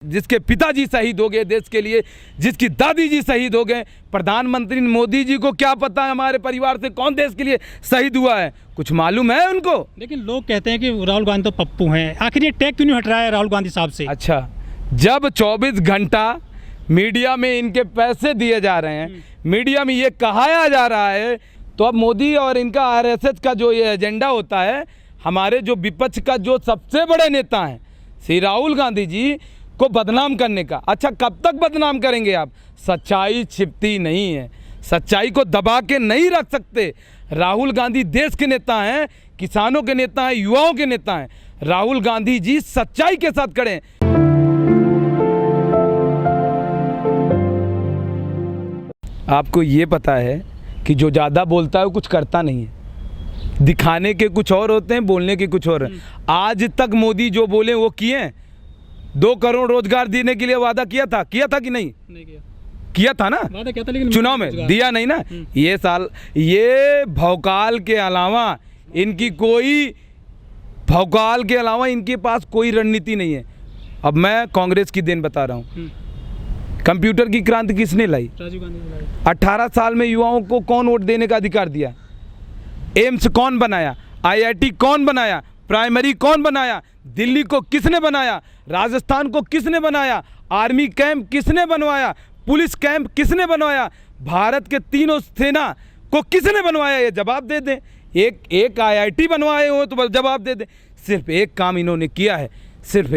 जिसके पिताजी शहीद हो गए देश के लिए, जिसकी दादी जी शहीद हो गए, प्रधानमंत्री मोदी जी को क्या पता है हमारे परिवार से कौन देश के लिए शहीद हुआ है? कुछ मालूम है उनको? लेकिन लोग कहते हैं कि राहुल गांधी तो पप्पू हैं, आखिर ये टैग क्यों नहीं हट रहा है राहुल गांधी साहब से? अच्छा, जब 24 घंटा मीडिया में इनके पैसे दिए जा रहे हैं, मीडिया में ये कहाया जा रहा है, तो अब मोदी और इनका आरएसएस का जो ये एजेंडा होता है, हमारे जो विपक्ष का जो सबसे बड़े नेता हैं श्री राहुल गांधी जी को बदनाम करने का। अच्छा, कब तक बदनाम करेंगे आप? सच्चाई छिपती नहीं है, सच्चाई को दबा के नहीं रख सकते। राहुल गांधी देश के नेता हैं, किसानों के नेता हैं, युवाओं के नेता हैं। राहुल गांधी जी सच्चाई के साथ खड़े हैं। आपको ये पता है कि जो ज़्यादा बोलता है वो कुछ करता नहीं है। दिखाने के कुछ और होते हैं, बोलने के कुछ और। आज तक मोदी जो बोले वो किए। 2 करोड़ रोजगार देने के लिए वादा किया था कि नहीं किया था ना? वादा किया था, लेकिन चुनाव में दिया नहीं ना। ये साल ये भौकाल के अलावा इनकी इनके पास कोई रणनीति नहीं है। अब मैं कांग्रेस की देन बता रहा हूँ। कंप्यूटर की क्रांति किसने लाई? राजीव गांधी ने लाई। 18 साल में युवाओं को कौन वोट देने का अधिकार दिया? एम्स कौन बनाया? IIT कौन बनाया? प्राइमरी कौन बनाया? दिल्ली को किसने बनाया? राजस्थान को किसने बनाया? आर्मी कैंप किसने बनवाया? पुलिस कैंप किसने बनवाया? भारत के तीनों सेना को किसने बनवाया? ये जवाब दे दें। एक IIT बनवाए हो तो बस जवाब दे दें। सिर्फ एक काम इन्होंने किया है, सिर्फ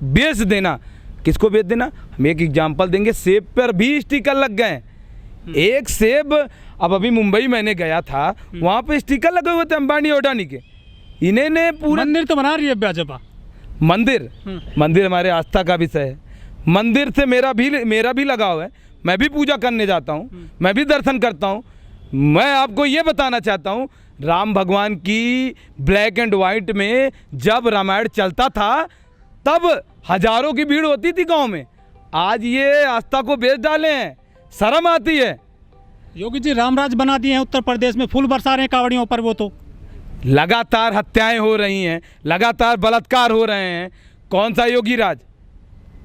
बेच देना। किसको बेच देना? हम एक एग्जाम्पल देंगे। सेब पर भी स्टिकर लग गए। एक सेब, अब अभी मुंबई मैंने गया था, वहाँ पे स्टिकर लगे हुए थे अंबानी अडानी के। इन्हें पूरा मंदिर तो बना रही है भाजपा। मंदिर हमारे आस्था का विषय है। मंदिर से मेरा भी लगाव है। मैं भी पूजा करने जाता हूँ, मैं भी दर्शन करता हूँ। मैं आपको ये बताना चाहता हूँ, राम भगवान की ब्लैक एंड वाइट में जब रामायण चलता था तब हजारों की भीड़ होती थी गांव में। आज ये आस्था को बेच डाले हैं, शर्म आती है। योगी जी रामराज बना दिए हैं उत्तर प्रदेश में, फूल बरसा रहे हैं कावड़ियों पर। वो तो लगातार हत्याएं हो रही हैं, लगातार बलात्कार हो रहे हैं। कौन सा योगी राज?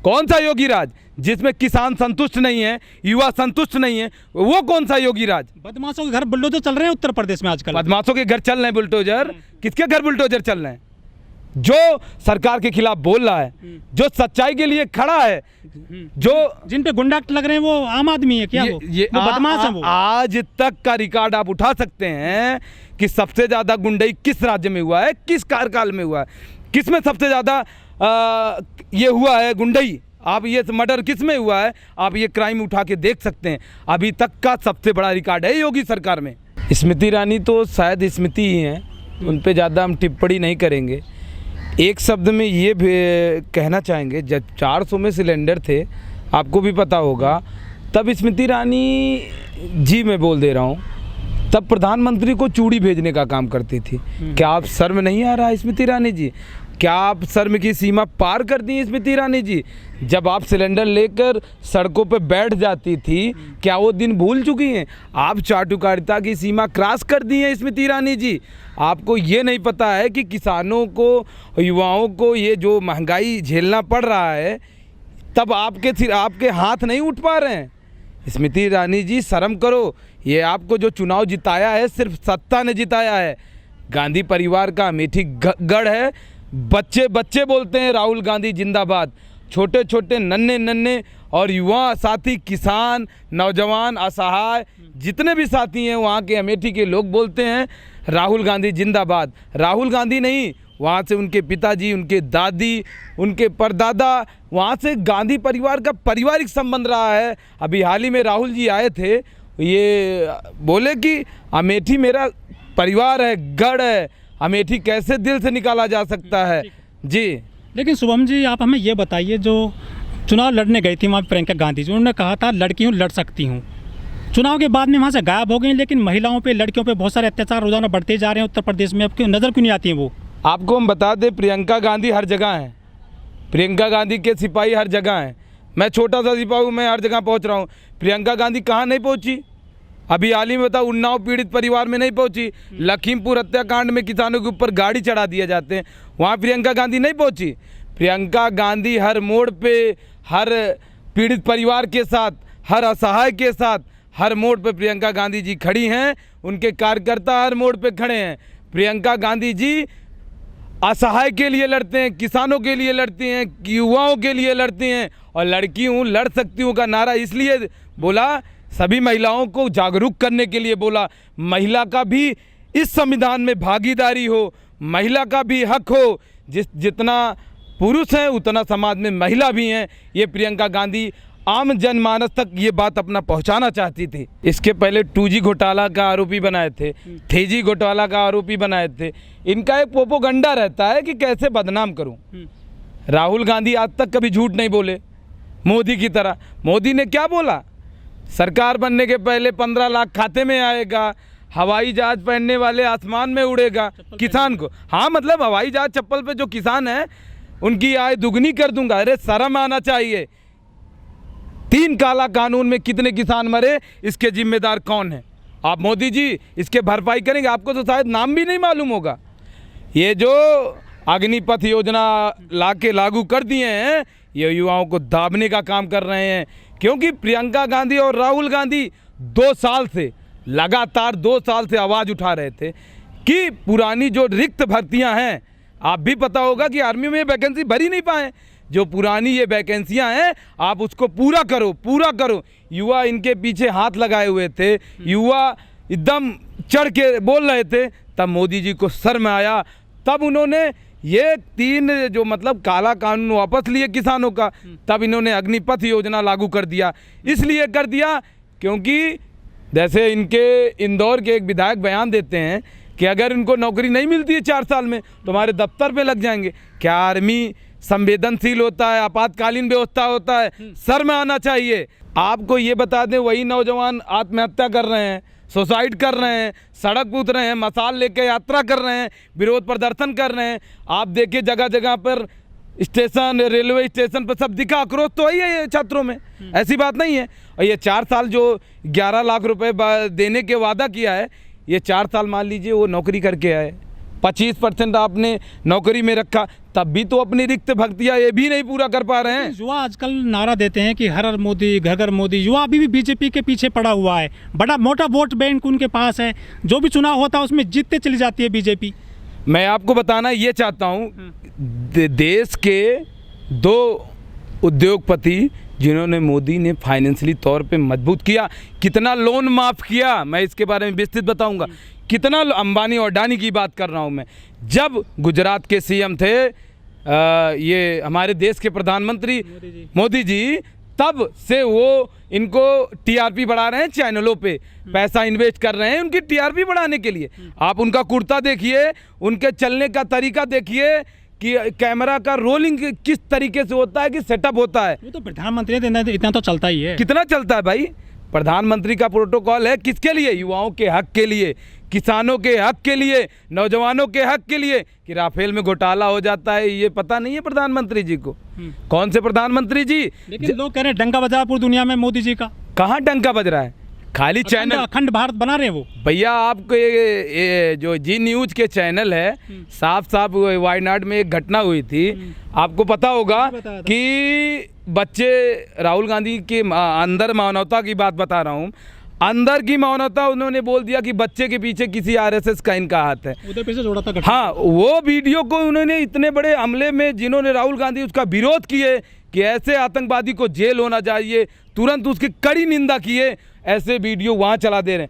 कौन सा योगी राज जिसमें किसान संतुष्ट नहीं है, युवा संतुष्ट नहीं है? वो कौन सा योगी राज? बदमाशों के घर बुलडोजर चल रहे हैं उत्तर प्रदेश में आजकल। बदमाशों के घर चल रहे हैं बुलडोजर? किसके घर बुलडोजर चल रहे हैं? जो सरकार के खिलाफ बोल रहा है, जो सच्चाई के लिए खड़ा है, जो जिन पे गुंडा लग रहे हैं वो आम आदमी है क्या? वो बदमाश है। वो आज तक का रिकॉर्ड आप उठा सकते हैं कि सबसे ज्यादा गुंडाई किस राज्य में हुआ है, किस कार्यकाल में हुआ है, किस में सबसे ज्यादा ये हुआ है गुंडाई। आप ये मर्डर किस में हुआ है, आप ये क्राइम उठा के देख सकते हैं। अभी तक का सबसे बड़ा रिकॉर्ड है योगी सरकार में। स्मृति ईरानी तो शायद स्मृति ही हैं, उन पे ज़्यादा हम टिप्पणी नहीं करेंगे। एक शब्द में ये कहना चाहेंगे, जब 400 में सिलेंडर थे, आपको भी पता होगा, तब स्मृति ईरानी जी मैं बोल दे रहा हूँ, तब प्रधानमंत्री को चूड़ी भेजने का काम करती थी। क्या आप शर्म नहीं आ रहा है स्मृति ईरानी जी? क्या आप शर्म की सीमा पार कर दी स्मृति ईरानी जी? जब आप सिलेंडर लेकर सड़कों पर बैठ जाती थी, क्या वो दिन भूल चुकी हैं? आप चाटुकारिता की सीमा क्रॉस कर दी है स्मृति ईरानी जी। आपको ये नहीं पता है कि किसानों को, युवाओं को ये जो महंगाई झेलना पड़ रहा है, तब आपके हाथ नहीं उठ पा रहे हैं। स्मृति ईरानी जी शर्म करो। ये आपको जो चुनाव जिताया है सिर्फ सत्ता ने जिताया है। गांधी परिवार का अमेठी गढ़ है। बच्चे बोलते हैं राहुल गांधी जिंदाबाद। छोटे छोटे नन्हे और युवा साथी, किसान, नौजवान, असहाय, जितने भी साथी हैं वहाँ के अमेठी के लोग बोलते हैं राहुल गांधी जिंदाबाद। राहुल गांधी नहीं, वहाँ से उनके पिताजी, उनके दादी, उनके परदादा, वहाँ से गांधी परिवार का पारिवारिक संबंध रहा है। अभी हाल ही में राहुल जी आए थे, ये बोले कि अमेठी मेरा परिवार है, गढ़ है। अमेठी कैसे दिल से निकाला जा सकता है जी। लेकिन शुभम जी, आप हमें ये बताइए, जो चुनाव लड़ने गई थी वहाँ प्रियंका गांधी जी, उन्होंने कहा था लड़की हूँ, लड़ सकती हूँ। चुनाव के बाद में वहाँ से गायब हो गई, लेकिन महिलाओं पे, लड़कियों पे बहुत सारे अत्याचार रोजाना बढ़ते जा रहे हैं उत्तर प्रदेश में। अब क्यों नज़र क्यों नहीं आती है वो? आपको हम बता दें, प्रियंका गांधी हर जगह हैं। प्रियंका गांधी के सिपाही हर जगह हैं। मैं छोटा सा सिपाही हूँ, मैं हर जगह पहुँच रहा हूँ। प्रियंका गांधी कहाँ नहीं पहुँची? अभी हाल ही में बताओ, उन्नाव पीड़ित परिवार में नहीं पहुंची। लखीमपुर हत्याकांड में किसानों के ऊपर गाड़ी चढ़ा दिए जाते हैं, वहाँ प्रियंका गांधी नहीं पहुंची। प्रियंका गांधी हर मोड़ पे, हर पीड़ित परिवार के साथ, हर असहाय के साथ, हर मोड़ पे प्रियंका गांधी जी खड़ी हैं। उनके कार्यकर्ता हर मोड़ पे खड़े हैं। प्रियंका गांधी जी असहाय के लिए लड़ते हैं, किसानों के लिए लड़ती हैं, युवाओं के लिए लड़ती हैं। और लड़की हूँ, लड़ सकती हूँ का नारा इसलिए बोला, सभी महिलाओं को जागरूक करने के लिए बोला। महिला का भी इस संविधान में भागीदारी हो, महिला का भी हक हो। जितना पुरुष है उतना समाज में महिला भी हैं। ये प्रियंका गांधी आम जनमानस तक ये बात अपना पहुंचाना चाहती थी। इसके पहले 2G घोटाला का आरोपी बनाए थे, 3G घोटाला का आरोपी बनाए थे। इनका एक प्रोपोगंडा रहता है कि कैसे बदनाम करूं। राहुल गांधी आज तक कभी झूठ नहीं बोले मोदी की तरह। मोदी ने क्या बोला? सरकार बनने के पहले 15 लाख खाते में आएगा, हवाई जहाज पहनने वाले आसमान में उड़ेगा, किसान को, हाँ मतलब हवाई जहाज चप्पल पे जो किसान है उनकी आय दुगनी कर दूंगा। अरे शर्म आना चाहिए। 3 काला कानून में कितने किसान मरे, इसके जिम्मेदार कौन है? आप मोदी जी इसके भरपाई करेंगे? आपको तो शायद नाम भी नहीं मालूम होगा। ये जो अग्निपथ योजना लागू कर दिए हैं, ये युवाओं को दाबने का काम कर रहे हैं। क्योंकि प्रियंका गांधी और राहुल गांधी 2 साल से लगातार 2 साल से आवाज़ उठा रहे थे कि पुरानी जो रिक्त भर्तियां हैं, आप भी पता होगा कि आर्मी में वैकेंसी भर ही नहीं पाए। जो पुरानी ये वैकेंसियां हैं आप उसको पूरा करो, पूरा करो। युवा इनके पीछे हाथ लगाए हुए थे, युवा एकदम चढ़ के बोल रहे थे। तब मोदी जी को शर्म आया, तब उन्होंने ये 3 जो मतलब काला कानून वापस लिए किसानों का। तब इन्होंने अग्निपथ योजना लागू कर दिया। इसलिए कर दिया क्योंकि जैसे इनके इंदौर के एक विधायक बयान देते हैं कि अगर इनको नौकरी नहीं मिलती है 4 साल में तो हमारे दफ्तर पे लग जाएंगे। क्या आर्मी संवेदनशील होता है? आपातकालीन व्यवस्था होता है? शर्म आना चाहिए। आपको ये बता दें, वही नौजवान आत्महत्या कर रहे हैं, सुसाइड कर रहे हैं, सड़क पर उतरे हैं, मशाल लेकर यात्रा कर रहे हैं, विरोध प्रदर्शन कर रहे हैं। आप देखिए जगह जगह पर स्टेशन, रेलवे स्टेशन पर सब दिखा, आक्रोश तो वही है ये छात्रों में, ऐसी बात नहीं है। और ये 4 साल जो 11 लाख रुपए देने के वादा किया है, ये 4 साल मान लीजिए वो नौकरी करके आए, 25% आपने नौकरी में रखा, तब भी तो अपनी रिक्त भक्तियाँ ये भी नहीं पूरा कर पा रहे हैं। युवा आजकल नारा देते हैं कि हर हर मोदी, घर घर मोदी। युवा अभी भी बीजेपी के पीछे पड़ा हुआ है, बड़ा मोटा वोट बैंक उनके पास है, जो भी चुनाव होता है उसमें जीतते चली जाती है बीजेपी। मैं आपको बताना ये चाहता हूँ, देश के 2 उद्योगपति जिन्होंने मोदी ने फाइनेंशियली तौर पे मजबूत किया, कितना लोन माफ़ किया, मैं इसके बारे में विस्तृत बताऊंगा। कितना अंबानी और अडानी की बात कर रहा हूं मैं। जब गुजरात के सीएम थे ये हमारे देश के प्रधानमंत्री मोदी जी, तब से वो इनको टीआरपी बढ़ा रहे हैं, चैनलों पे पैसा इन्वेस्ट कर रहे हैं उनकी टीआरपी बढ़ाने के लिए। आप उनका कुर्ता देखिए, उनके चलने का तरीका देखिए कि कैमरा का रोलिंग किस तरीके से होता है, कि सेटअप होता है। वो तो प्रधानमंत्री इतना तो चलता ही है। कितना चलता है भाई? प्रधानमंत्री का प्रोटोकॉल है किसके लिए? युवाओं के हक के लिए, किसानों के हक के लिए, नौजवानों के हक के लिए। कि राफेल में घोटाला हो जाता है ये पता नहीं है प्रधानमंत्री जी को? कौन से प्रधानमंजी? लेकिन लोग कह रहे हैं डंका बज रहा है पूरी दुनिया में मोदी जी का। कहाँ डंका बज रहा है? खाली चैनल अखंड भारत बना रहे वो भैया। आपको ये जो जी न्यूज के चैनल है, साफ साफ वायनाड में एक घटना हुई थी, आपको पता होगा कि बच्चे, राहुल गांधी के अंदर मानवता की बात बता रहा हूँ, अंदर की मानवता, उन्होंने बोल दिया कि बच्चे के पीछे किसी आरएसएस का इनका हाथ है, उधर पीछे जोड़ा था। हाँ, वो वीडियो को उन्होंने इतने बड़े हमले में जिन्होंने राहुल गांधी उसका विरोध किए कि ऐसे आतंकवादी को जेल होना चाहिए, तुरंत उसकी कड़ी निंदा किए, ऐसे वीडियो वहाँ चला दे रहे हैं।